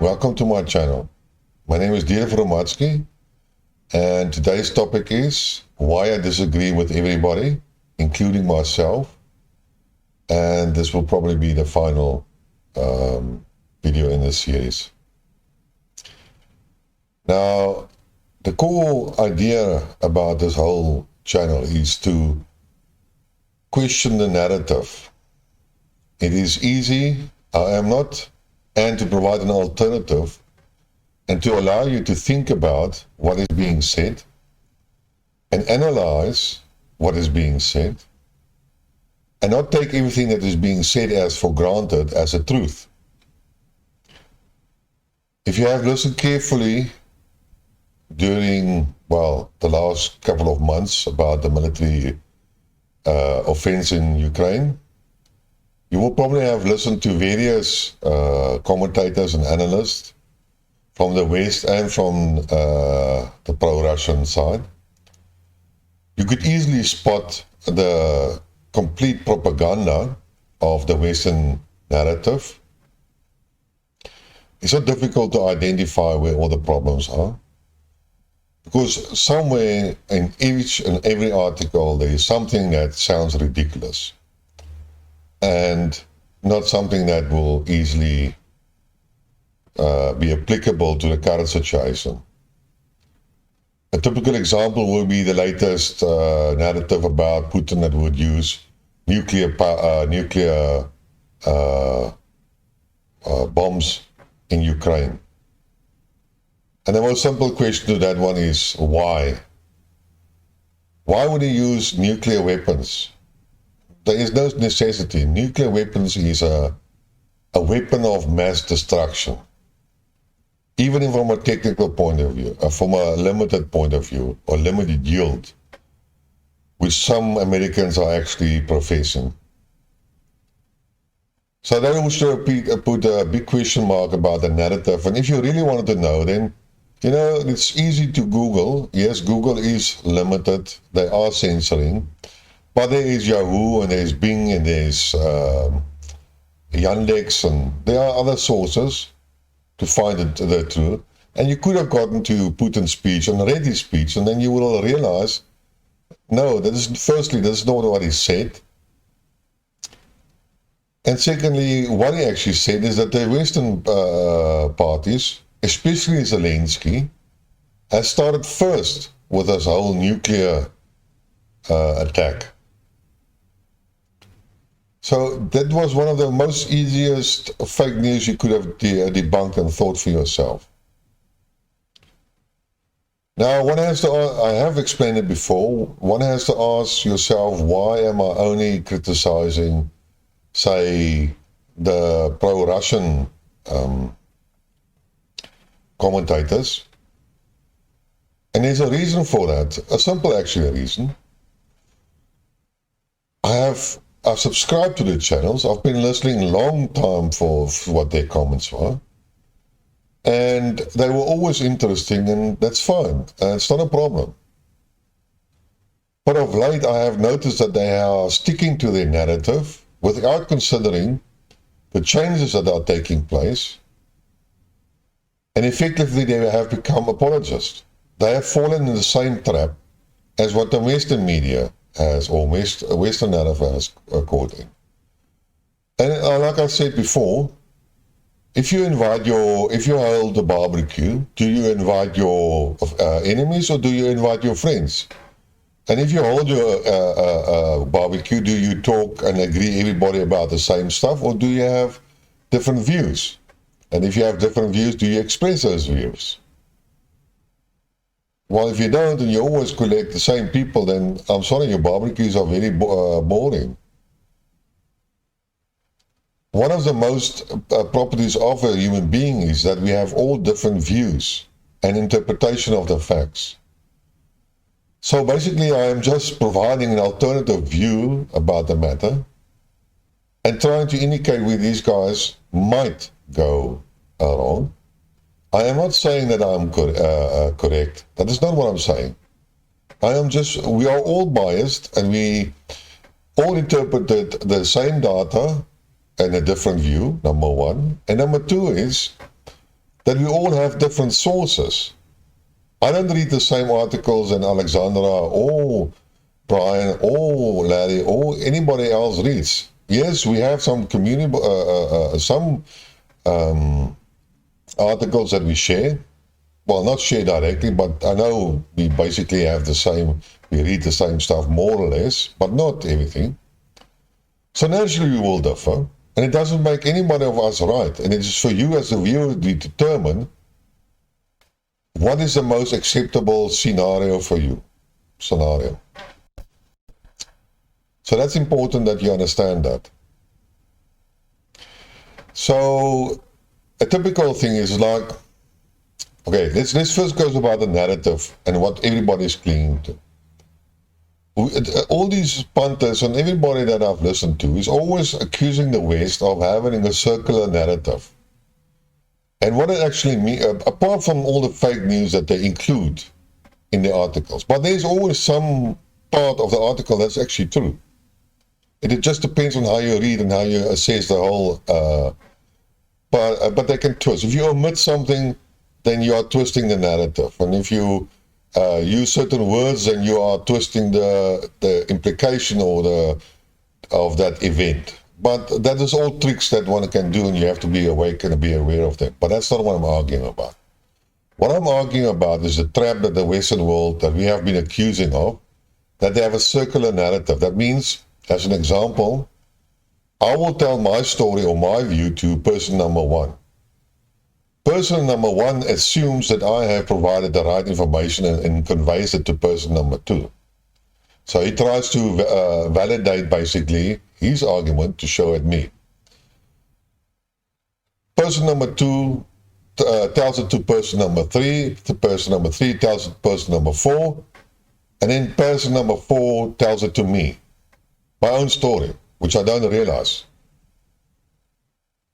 Welcome to my channel. My name is Christoforou, and today's topic is why I disagree with everybody, including myself, and this will probably be the final video in this series. Now, the core idea about this whole channel is to question the narrative. It is easy, I am not, and to provide an alternative and to allow you to think about what is being said and analyze what is being said and not take everything that is being said as for granted as a truth. If you have listened carefully during, the last couple of months about the military offense in Ukraine, you will probably have listened to various commentators and analysts from the West and from the pro-Russian side. You could easily spot the complete propaganda of the Western narrative. It's not difficult to identify where all the problems are, because somewhere in each and every article there is something that sounds ridiculous and not something that will easily be applicable to the current situation. A typical example will be the latest narrative about Putin that would use nuclear bombs in Ukraine. And the most simple question to that one is why? Why would he use nuclear weapons? There is no necessity. Nuclear weapons is a weapon of mass destruction. Even from a technical point of view, from a limited point of view, or limited yield, which some Americans are actually professing. So that also put a big question mark about the narrative. And if you really wanted to know, then, it's easy to Google. Yes, Google is limited. They are censoring. But there is Yahoo, and there's Bing, and there's Yandex, and there are other sources to find the truth. And you could have gotten to Putin's speech and read his speech, and then you will realize, no, firstly, that's not what he said. And secondly, what he actually said is that the Western parties, especially Zelensky, has started first with this whole nuclear attack. So that was one of the most easiest fake news you could have debunked and thought for yourself. Now, I have explained it before, one has to ask yourself, why am I only criticizing, say, the pro-Russian commentators? And there's a reason for that, a simple actually reason. I've subscribed to the channels. I've been listening a long time for what their comments were. And they were always interesting, and that's fine. It's not a problem. But of late, I have noticed that they are sticking to their narrative without considering the changes that are taking place. And effectively, they have become apologists. They have fallen in the same trap as what the Western media has, or Western narrative has caught in. And like I said before, if you hold a barbecue, do you invite your enemies or do you invite your friends? And if you hold your barbecue, do you talk and agree everybody about the same stuff, or do you have different views? And if you have different views, do you express those views? Well, if you don't and you always collect the same people, then I'm sorry, your barbecues are very boring. One of the most properties of a human being is that we have all different views and interpretation of the facts. So basically, I am just providing an alternative view about the matter and trying to indicate where these guys might go wrong. I am not saying that I'm correct. That is not what I'm saying. We are all biased, and we all interpreted the same data and a different view, number one. And number two is, that we all have different sources. I don't read the same articles that Alexandra or Brian or Larry or anybody else reads. Yes, we have some community, articles that we share. Well, not share directly, but I know we basically have the same, we read the same stuff more or less, but not everything. So naturally we will differ, and it doesn't make anybody of us right. And it is for you as a viewer to determine what is the most acceptable scenario for you. So that's important that you understand that. So a typical thing is like, okay, let's first go about the narrative and what everybody is clinging to. All these punters and everybody that I've listened to is always accusing the West of having a circular narrative. And what it actually means, apart from all the fake news that they include in the articles, but there's always some part of the article that's actually true. It just depends on how you read and how you assess the whole, but they can twist. If you omit something, then you are twisting the narrative. And if you use certain words, then you are twisting the implication or of that event. But that is all tricks that one can do, and you have to be awake and be aware of them. But that's not what I'm arguing about. What I'm arguing about is the trap that the Western world, that we have been accusing of, that they have a circular narrative. That means, as an example, I will tell my story or my view to person number one. Person number one assumes that I have provided the right information and conveys it to person number two. So he tries to validate basically his argument to show it me. Person number two tells it to person number three, person number three tells it to person number four, and then person number four tells it to me. My own story, which I don't realize.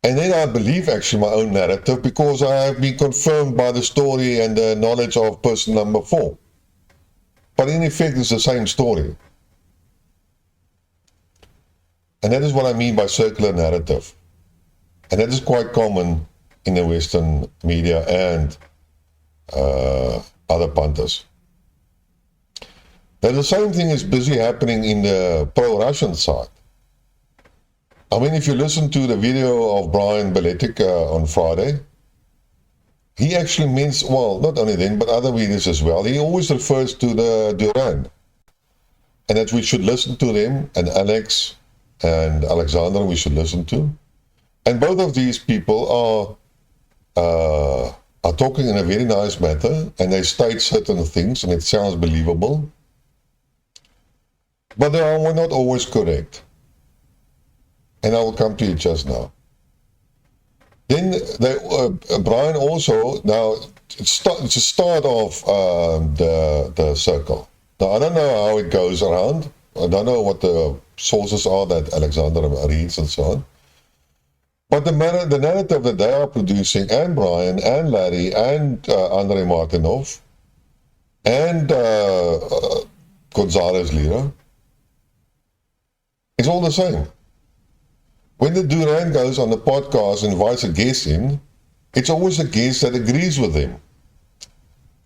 And then I believe actually my own narrative because I have been confirmed by the story and the knowledge of person number four. But in effect, it's the same story. And that is what I mean by circular narrative. And that is quite common in the Western media and other punters. Now, the same thing is busy happening in the pro-Russian side. I mean, if you listen to the video of Berletic on Friday, he actually means, well, not only then, but other videos as well, he always refers to the Duran. And that we should listen to them, and Alex and Alexander we should listen to. And both of these people are talking in a very nice manner, and they state certain things, and it sounds believable. But they are not always correct. And I will come to it just now. Then Brian also, now it's a start of the circle. Now I don't know how it goes around. I don't know what the sources are that Alexander reads and so on. But the narrative that they are producing, and Brian, and Larry, and Andrei Martyanov, and Gonzales Lira, it's all the same. When the Duran goes on the podcast and invites a guest in, it's always a guest that agrees with him.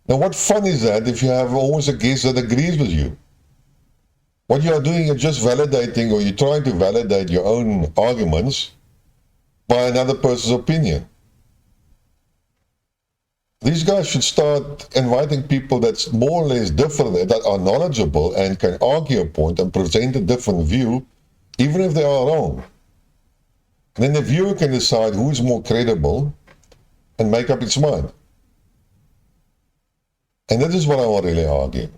Now, what fun is that if you have always a guest that agrees with you? What you are doing, you're just validating, or you're trying to validate your own arguments by another person's opinion. These guys should start inviting people that's more or less different, that are knowledgeable and can argue a point and present a different view, even if they are wrong. And then the viewer can decide who is more credible and make up its mind. And that is what I want to really argue.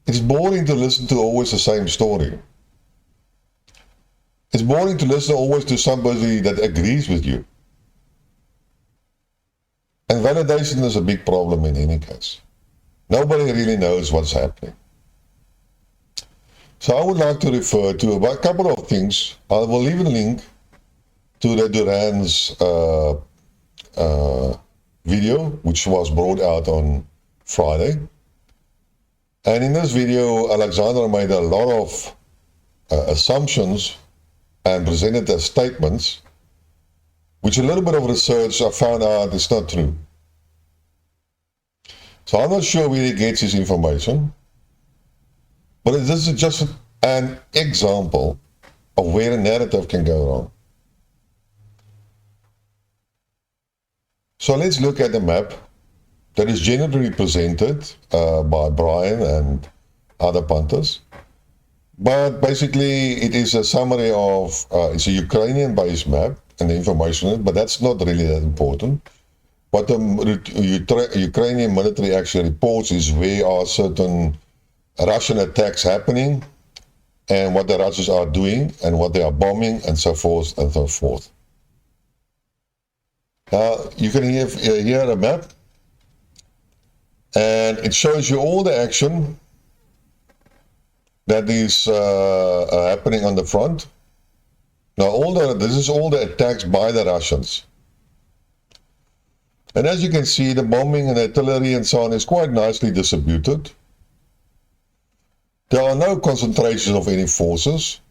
It's boring to listen to always the same story. It's boring to listen always to somebody that agrees with you. And validation is a big problem in any case. Nobody really knows what's happening. So I would like to refer to a couple of things. I will leave a link to the Duran's video, which was brought out on Friday. And in this video, Alexander made a lot of assumptions and presented as statements which a little bit of research I found out is not true. So I'm not sure where he gets his information, but this is just an example of where a narrative can go wrong. So let's look at the map that is generally presented by Brian and other punters. But basically, it is a summary of, it's a Ukrainian-based map and the information in it, but that's not really that important. What the Ukrainian military actually reports is where are certain Russian attacks happening and what the Russians are doing and what they are bombing and so forth and so forth. Now, you can hear a map, and it shows you all the action that is happening on the front. Now, this is all the attacks by the Russians. And as you can see, the bombing and artillery and so on is quite nicely distributed. There are no concentrations of any forces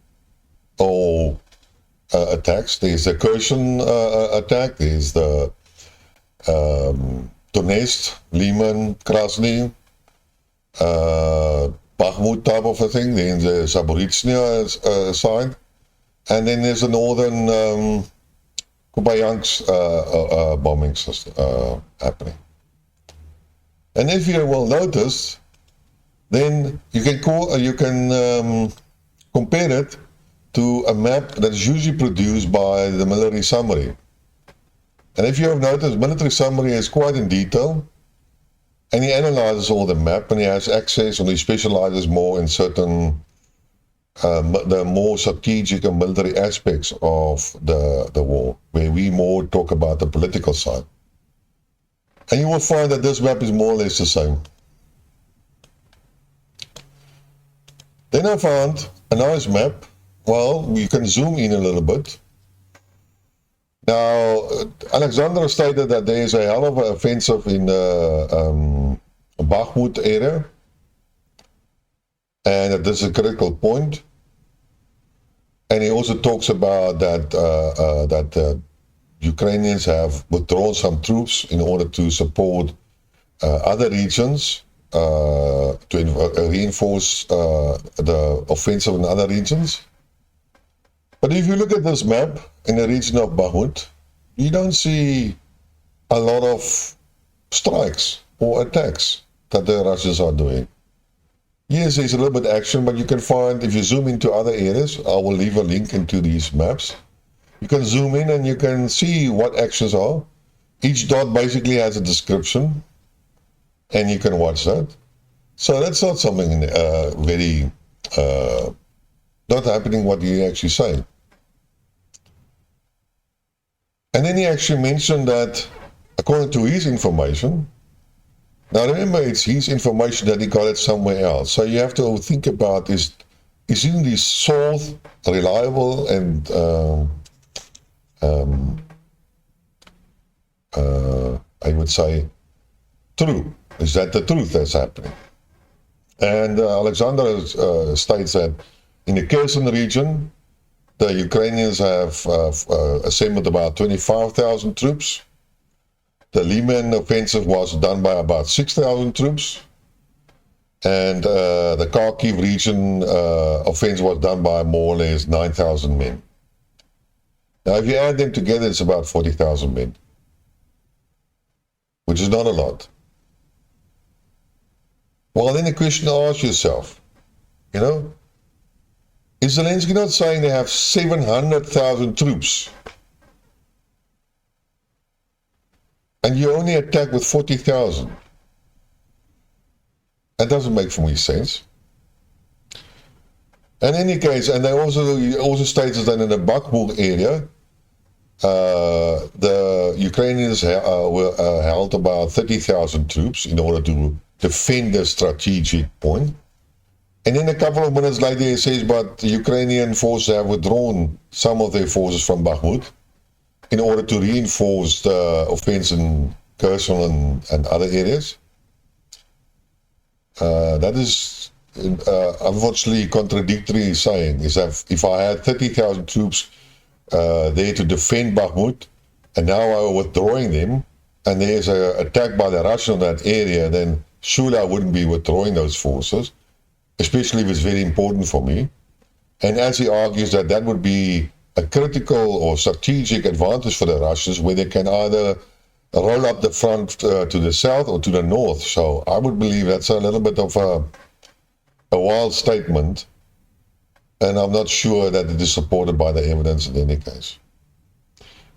or attacks. There's the Kherson attack, there's the Donetsk, Liman, Krasny, Bakhmut type of a thing, then the Zaporizhzhia side, and then there's the northern Kupiansk bombings happening. And if you will notice, then you can compare it to a map that is usually produced by the military summary. And if you have noticed, military summary is quite in detail, and he analyzes all the map, and he has access, and he specializes more in certain the more strategic and military aspects of the war, where we more talk about the political side. And you will find that this map is more or less the same. Then I found a nice map. Well, you can zoom in a little bit. Now, Alexander stated that there is a hell of an offensive in the Bakhmut area, and that this is a critical point. And he also talks about that Ukrainians have withdrawn some troops in order to support other regions, to reinforce the offensive in other regions. But if you look at this map in the region of Bakhmut, you don't see a lot of strikes or attacks that the Russians are doing. Yes, there's a little bit of action, but you can find, if you zoom into other areas, I will leave a link into these maps. You can zoom in and you can see what actions are. Each dot basically has a description, and you can watch that. So that's not something very, not happening what you actually say. And then he actually mentioned that, according to his information, now remember, it's his information that he got it somewhere else. So you have to think about, is in this source reliable and I would say true? Is that the truth that's happening? And Alexander states that in the Kherson region, the Ukrainians have assembled about 25,000 troops. The Liman offensive was done by about 6,000 troops. And the Kharkiv region offensive was done by more or less 9,000 men. Now, if you add them together, it's about 40,000 men, which is not a lot. Well, then the question to ask yourself, you know, is Zelensky not saying they have 700,000 troops and you only attack with 40,000? That doesn't make for me sense. In any case, and they also states that in the Bakhmut area, the Ukrainians held about 30,000 troops in order to defend the strategic point. And then a couple of minutes later, he says, but the Ukrainian forces have withdrawn some of their forces from Bakhmut in order to reinforce the offense in Kherson and other areas. That is unfortunately contradictory saying, is that if I had 30,000 troops there to defend Bakhmut, and now are withdrawing them, and there's an attack by the Russians on that area, then surely I wouldn't be withdrawing those forces, especially if it's very important for me. And as he argues that that would be a critical or strategic advantage for the Russians, where they can either roll up the front to the south or to the north. So I would believe that's a little bit of a wild statement, and I'm not sure that it is supported by the evidence in any case.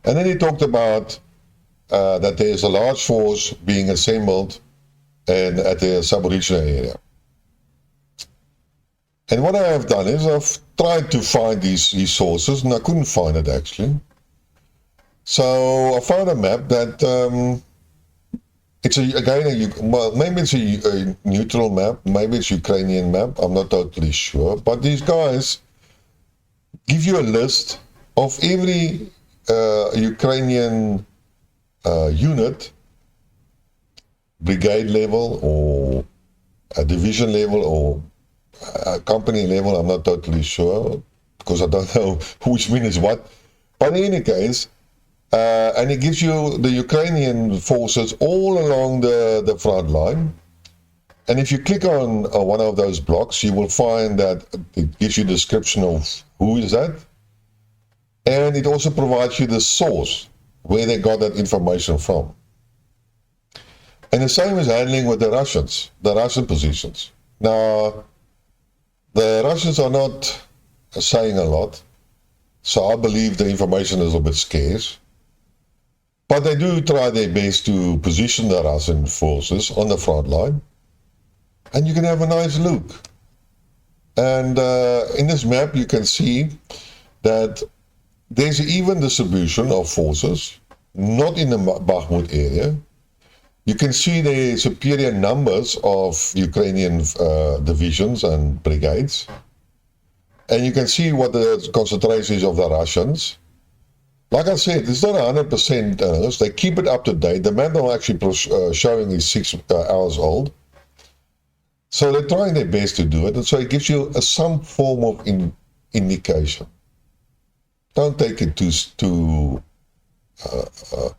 And then he talked about that there is a large force being assembled at the Zaporizhzhia area. And what I have done is I've tried to find these sources, and I couldn't find it actually. So I found a map that it's maybe it's a neutral map, maybe it's Ukrainian map, I'm not totally sure. But these guys give you a list of every Ukrainian unit, brigade level or a division level or company level, I'm not totally sure, because I don't know which means what. But in any case, and it gives you the Ukrainian forces all along the front line. And if you click on one of those blocks, you will find that it gives you a description of who is that. And it also provides you the source, where they got that information from. And the same is handling with the Russians, the Russian positions. Now, the Russians are not saying a lot, so I believe the information is a bit scarce. But they do try their best to position the Russian forces on the front line, and you can have a nice look. And in this map you can see that there's an even distribution of forces, not in the Bakhmut area. You can see the superior numbers of Ukrainian divisions and brigades. And you can see what the concentration is of the Russians. Like I said, it's not 100%. They keep it up to date. The map I'm actually showing is 6 hours old. So they're trying their best to do it. And so it gives you some form of indication. Don't take it too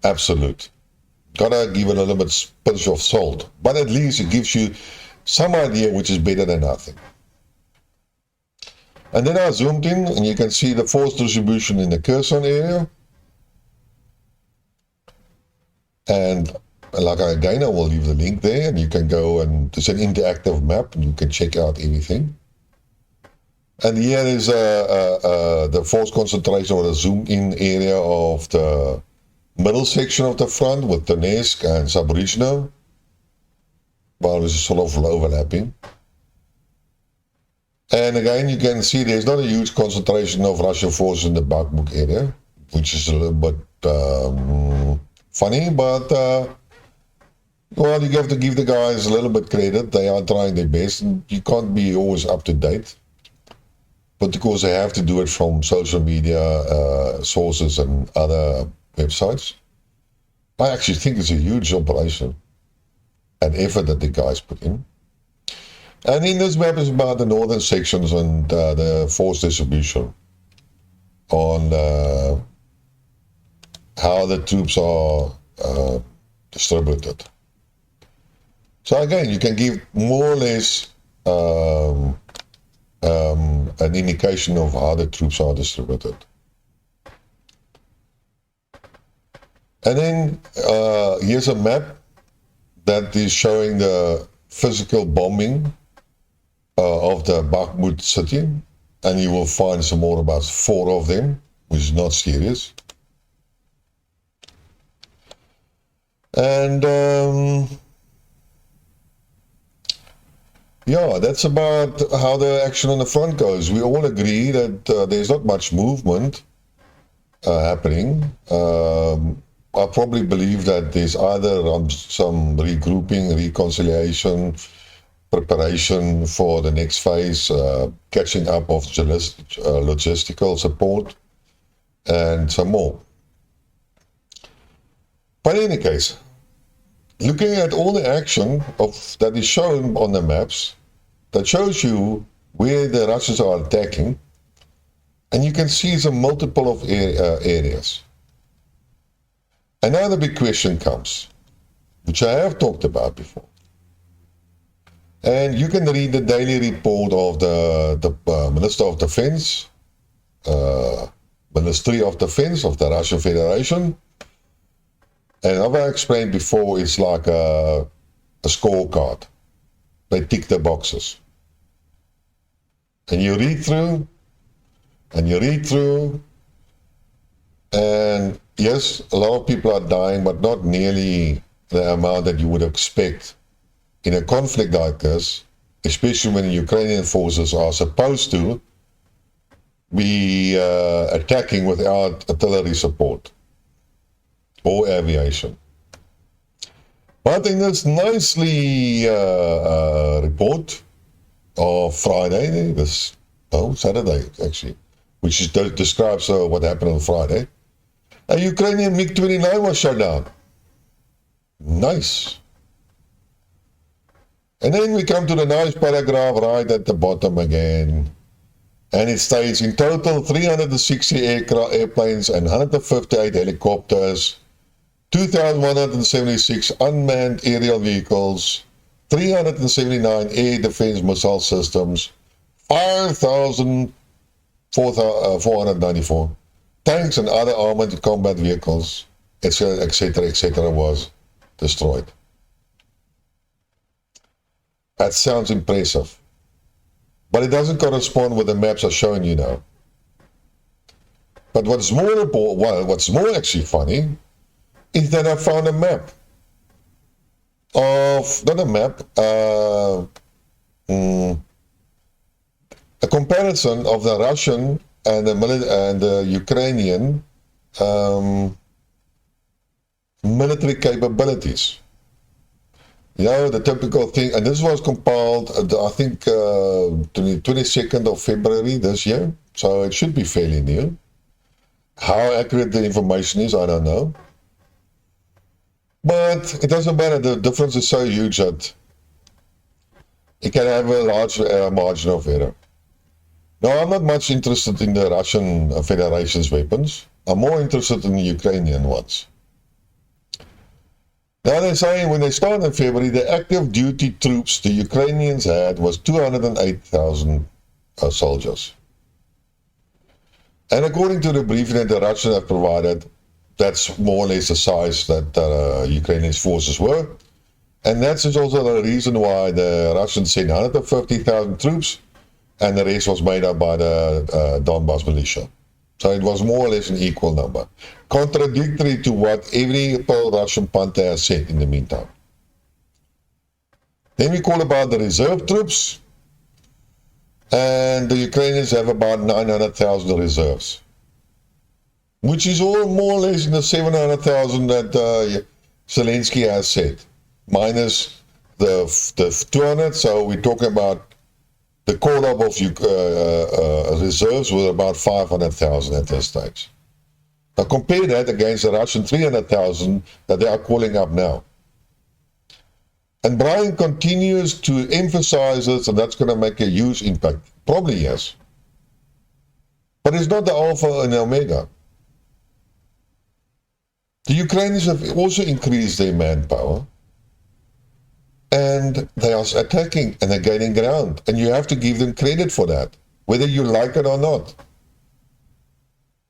absolute. Gotta give it a little bit pinch of salt, but at least it gives you some idea, which is better than nothing. And then I zoomed in, and you can see the force distribution in the Kherson area. And like again, I will leave the link there, and you can go, and it's an interactive map, and you can check out everything. And here is the force concentration, or the zoomed-in area of the middle section of the front with Donetsk and Zaporizhzhia. Well, it's sort of overlapping. And again, you can see there's not a huge concentration of Russian forces in the Bakhmut area, which is a little bit funny, but well, you have to give the guys a little bit credit. They are trying their best, and you can't be always up to date. But because they have to do it from social media sources and other websites, I actually think it's a huge operation and effort that the guys put in. And in this map is about the northern sections and the force distribution on how the troops are distributed. So again, you can give more or less an indication of how the troops are distributed. And then here's a map that is showing the physical bombing of the Bakhmut city, and you will find some more, about 4 of them, which is not serious. And yeah, that's about how the action on the front goes. We all agree that there's not much movement happening. I probably believe that there's either some regrouping, reconciliation, preparation for the next phase, catching up of logistical support, and some more. But in any case, looking at all the action that is shown on the maps, that shows you where the Russians are attacking, and you can see some multiple of areas. And now the big question comes, which I have talked about before. And you can read the daily report of the Minister of Defense, Ministry of Defense of the Russian Federation. And as I explained before, it's like a scorecard. They tick the boxes. And you read through, and you read through, and yes, a lot of people are dying, but not nearly the amount that you would expect in a conflict like this, especially when the Ukrainian forces are supposed to be attacking without artillery support or aviation. But in this nicely report of Friday, Saturday actually, which describes what happened on Friday, a Ukrainian MiG-29 was shot down. Nice. And then we come to the nice paragraph right at the bottom again. And it states, in total, 360 airplanes and 158 helicopters, 2,176 unmanned aerial vehicles, 379 air defense missile systems, 5,494 tanks and other armored combat vehicles, etc., etc., etc., was destroyed. That sounds impressive, but it doesn't correspond with the maps I'm showing you now. But what's more important, well, what's more actually funny, is that I found a map of, not a map, a comparison of the Russian and the Ukrainian military capabilities. You know, the typical thing, and this was compiled, I think, 22nd of February this year, so it should be fairly new. How accurate the information is, I don't know. But it doesn't matter, the difference is so huge that it can have a large margin of error. Now, I'm not much interested in the Russian Federation's weapons. I'm more interested in the Ukrainian ones. Now they're saying when they started in February, the active duty troops the Ukrainians had was 208,000 soldiers. And according to the briefing that the Russians have provided, that's more or less the size that Ukrainian forces were. And that's also the reason why the Russians sent 150,000 troops, and the rest was made up by the Donbas militia. So it was more or less an equal number, contradictory to what every Russian Panther has said in the meantime. Then we call about the reserve troops, and the Ukrainians have about 900,000 reserves, which is all more or less in the 700,000 that Zelensky has said, minus the 200, so we're talking about the call-up of reserves was about 500,000 at this stage. Now compare that against the Russian 300,000 that they are calling up now. And Brian continues to emphasize this, and that's going to make a huge impact. Probably yes. But it's not the alpha and omega. The Ukrainians have also increased their manpower. And they are attacking and they're gaining ground. And you have to give them credit for that, whether you like it or not.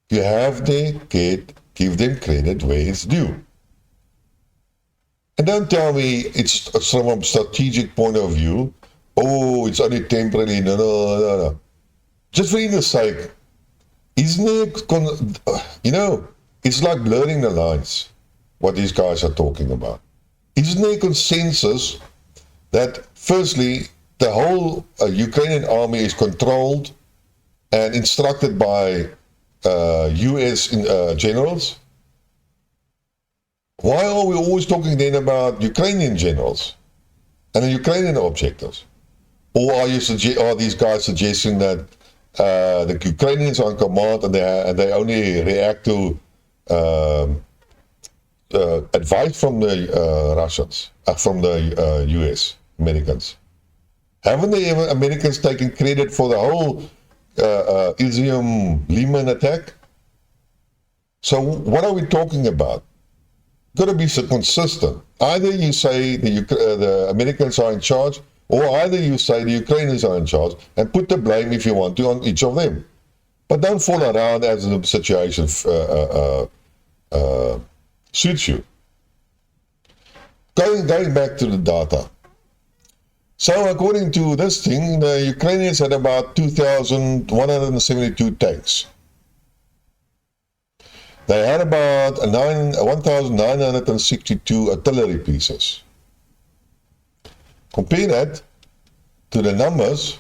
You have to give them credit where it's due. And don't tell me it's from a strategic point of view, oh, it's only temporary, no. Just for the sake, isn't it, it's like blurring the lines, what these guys are talking about. Isn't there consensus that, firstly, the whole Ukrainian army is controlled and instructed by U.S. generals? Why are we always talking then about Ukrainian generals and the Ukrainian objectives? Or are these guys suggesting that the Ukrainians are in command and they only react to advice from the Russians, from the U.S., Americans? Haven't the Americans taken credit for the whole Izium Lehman attack? So what are we talking about? got to be so consistent. Either you say the Americans are in charge, or either you say the Ukrainians are in charge, and put the blame, if you want to, on each of them. But don't fall around as the situation suits you. Going back to the data. So according to this thing, the Ukrainians had about 2,172 tanks. They had about 1,962 artillery pieces. Compare that to the numbers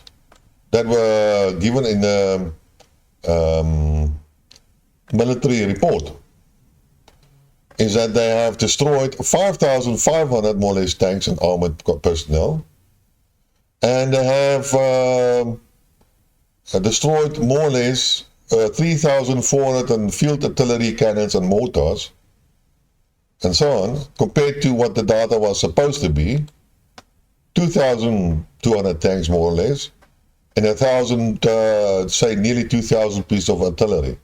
that were given in the military report. Is that they have destroyed 5,500 more or less tanks and armored personnel. And they have destroyed more or less 3,400 field artillery cannons and mortars, and so on, compared to what the data was supposed to be, 2,200 tanks more or less, and 1,000, say nearly 2,000 pieces of artillery.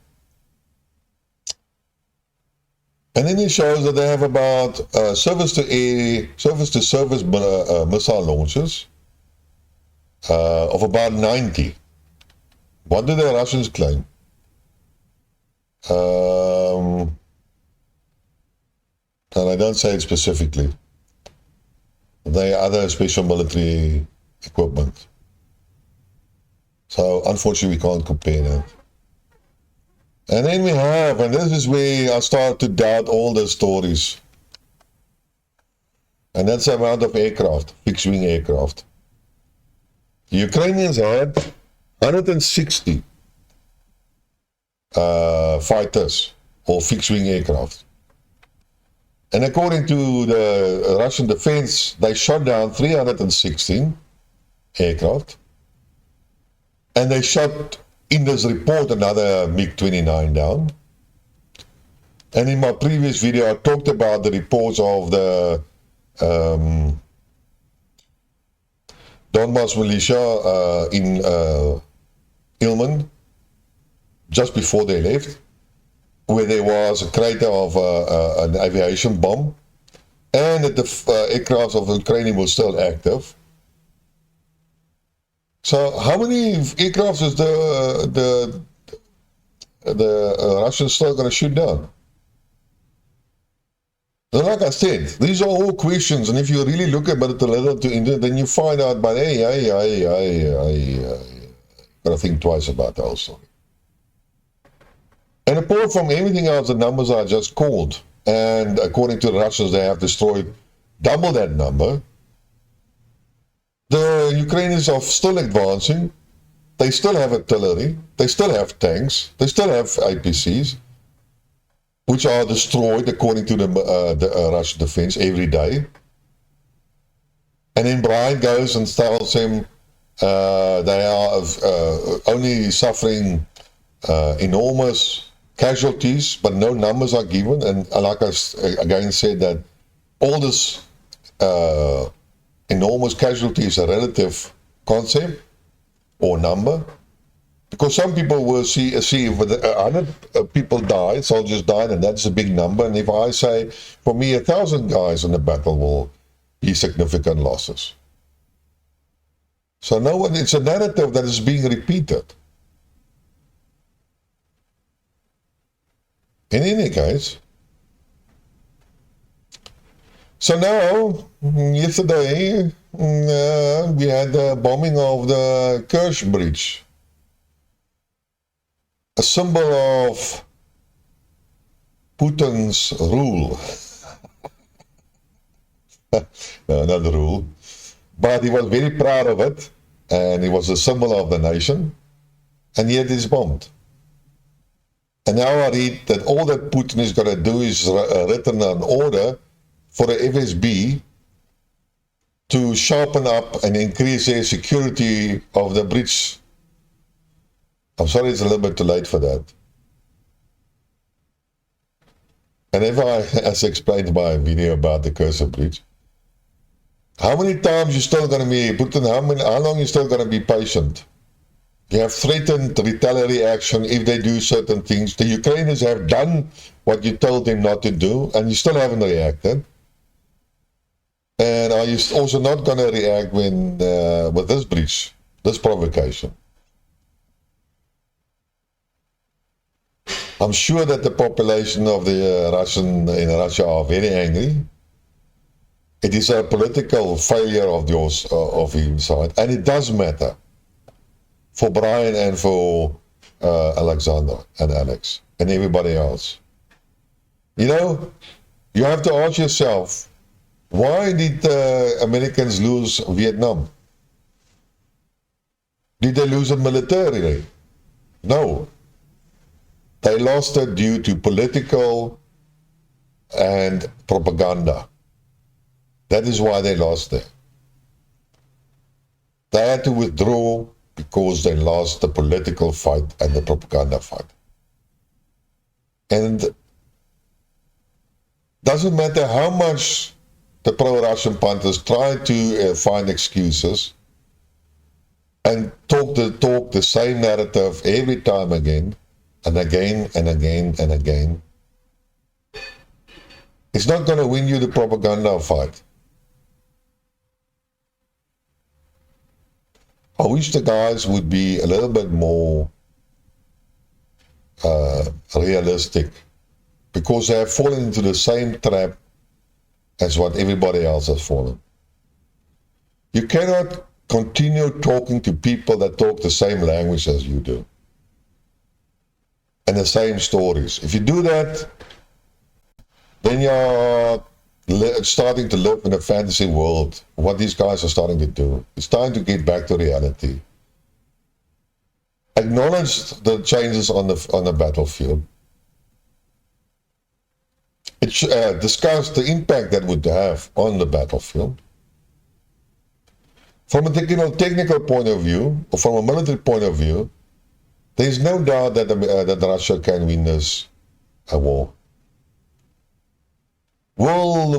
And then it shows that they have about surface-to-air, surface-to-surface missile launches of about 90. What do the Russians claim? And I don't say it specifically. They are other special military equipment. So unfortunately we can't compare that. And then we have, and this is where I start to doubt all the stories. And that's the amount of aircraft, fixed-wing aircraft. The Ukrainians had 160 fighters or fixed-wing aircraft. And according to the Russian defense, they shot down 316 aircraft. And they shot, in this report, another MiG-29 down. And in my previous video, I talked about the reports of the Donbass militia in Ilmen, just before they left, where there was a crater of an aviation bomb, and that the aircraft of Ukraine was still active. So how many aircraft is the Russians still going to shoot down? And like I said, these are all questions, and if you really look at it a little to India, then you find out, but I gotta think twice about that also. And apart from everything else, the numbers are just called, and according to the Russians, they have destroyed double that number. The Ukrainians are still advancing. They still have artillery. They still have tanks. They still have IPCs, which are destroyed according to the Russian defense every day. And then Brian goes and tells him they are only suffering enormous casualties, but no numbers are given. And like I again said, that all this enormous casualty is a relative concept or number. Because some people will see if 100 people died, soldiers died, and that's a big number. And if I say, for me, 1,000 guys in the battle will be significant losses. So no, it's a narrative that is being repeated. In any case, so now, yesterday, we had the bombing of the Kerch Bridge. A symbol of Putin's rule. No, not the rule. But he was very proud of it, and it was a symbol of the nation, and yet it's bombed. And now I read that all that Putin is going to do is written an order for the FSB to sharpen up and increase their security of the bridge. I'm sorry it's a little bit too late for that. And if I, as explained in my video about the Cursor Bridge, how many times you still going to be, Putin, how long you still going to be patient? You have threatened retaliatory action if they do certain things. The Ukrainians have done what you told them not to do, and you still haven't reacted. And are you also not going to react when with this breach, this provocation? I'm sure that the population of the in Russia are very angry. It is a political failure of yours, of his side, and it does matter for Brian and for Alexander and Alex and everybody else. You know, you have to ask yourself, why did the Americans lose Vietnam? Did they lose it militarily? No. They lost it due to political and propaganda. That is why they lost it. They had to withdraw because they lost the political fight and the propaganda fight. And doesn't matter how much the pro-Russian punters try to find excuses and talk the same narrative every time again and again and again and again. It's not going to win you the propaganda fight. I wish the guys would be a little bit more realistic, because they have fallen into the same trap as what everybody else has fallen. You cannot continue talking to people that talk the same language as you do and the same stories. If you do that, then you're starting to live in a fantasy world. What these guys are starting to do. It's time to get back to reality. Acknowledge the changes on the battlefield. Discuss the impact that would have on the battlefield. From a technical point of view, or from a military point of view, there is no doubt that Russia can win this war. Will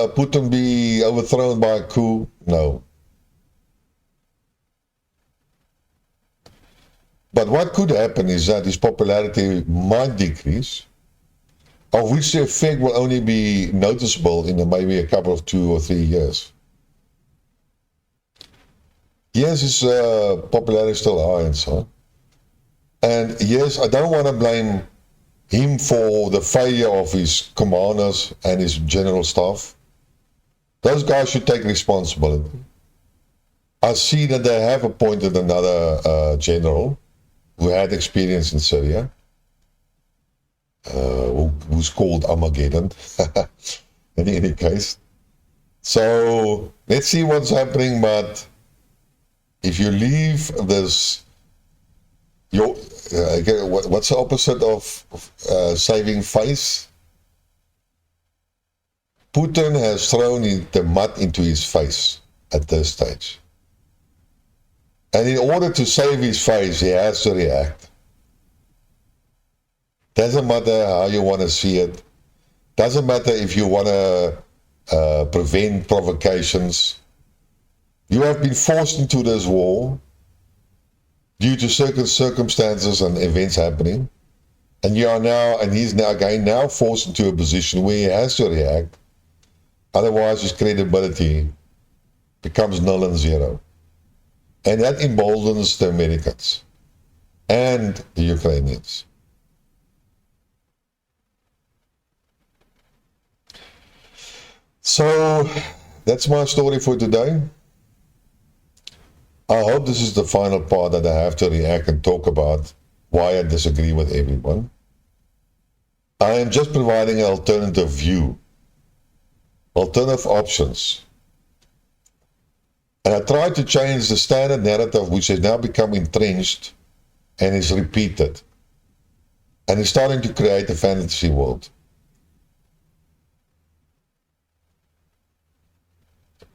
Putin be overthrown by a coup? No. But what could happen is that his popularity might decrease, of which the effect will only be noticeable in maybe a couple of 2 or 3 years. Yes, his popularity is still high and so on. And yes, I don't want to blame him for the failure of his commanders and his general staff. Those guys should take responsibility. I see that they have appointed another general who had experience in Syria, who's called Armageddon, in any case. So let's see what's happening, but if you leave this, what's the opposite of saving face? Putin has thrown the mud into his face at this stage. And in order to save his face, he has to react. Doesn't matter how you want to see it. Doesn't matter if you want to prevent provocations. You have been forced into this war due to certain circumstances and events happening, and he's now forced into a position where he has to react. Otherwise, his credibility becomes null and zero, and that emboldens the Americans and the Ukrainians. So that's my story for today. I hope this is the final part that I have to react and talk about why I disagree with everyone. I am just providing an alternative view, alternative options. And I try to change the standard narrative, which has now become entrenched and is repeated. And is starting to create a fantasy world.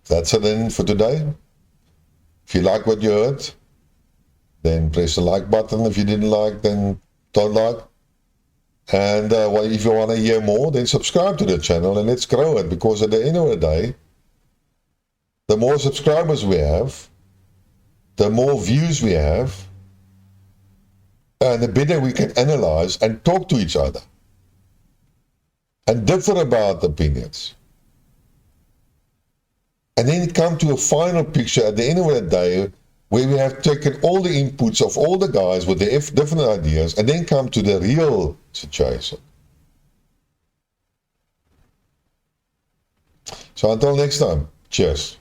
That's it then for today. If you like what you heard, then press the like button. If you didn't like, then don't like. And if you want to hear more, then subscribe to the channel and let's grow it. Because at the end of the day, the more subscribers we have, the more views we have, And the better we can analyze and talk to each other and differ about opinions. And then come to a final picture at the end of the day where we have taken all the inputs of all the guys with their different ideas and then come to the real situation. So until next time, cheers.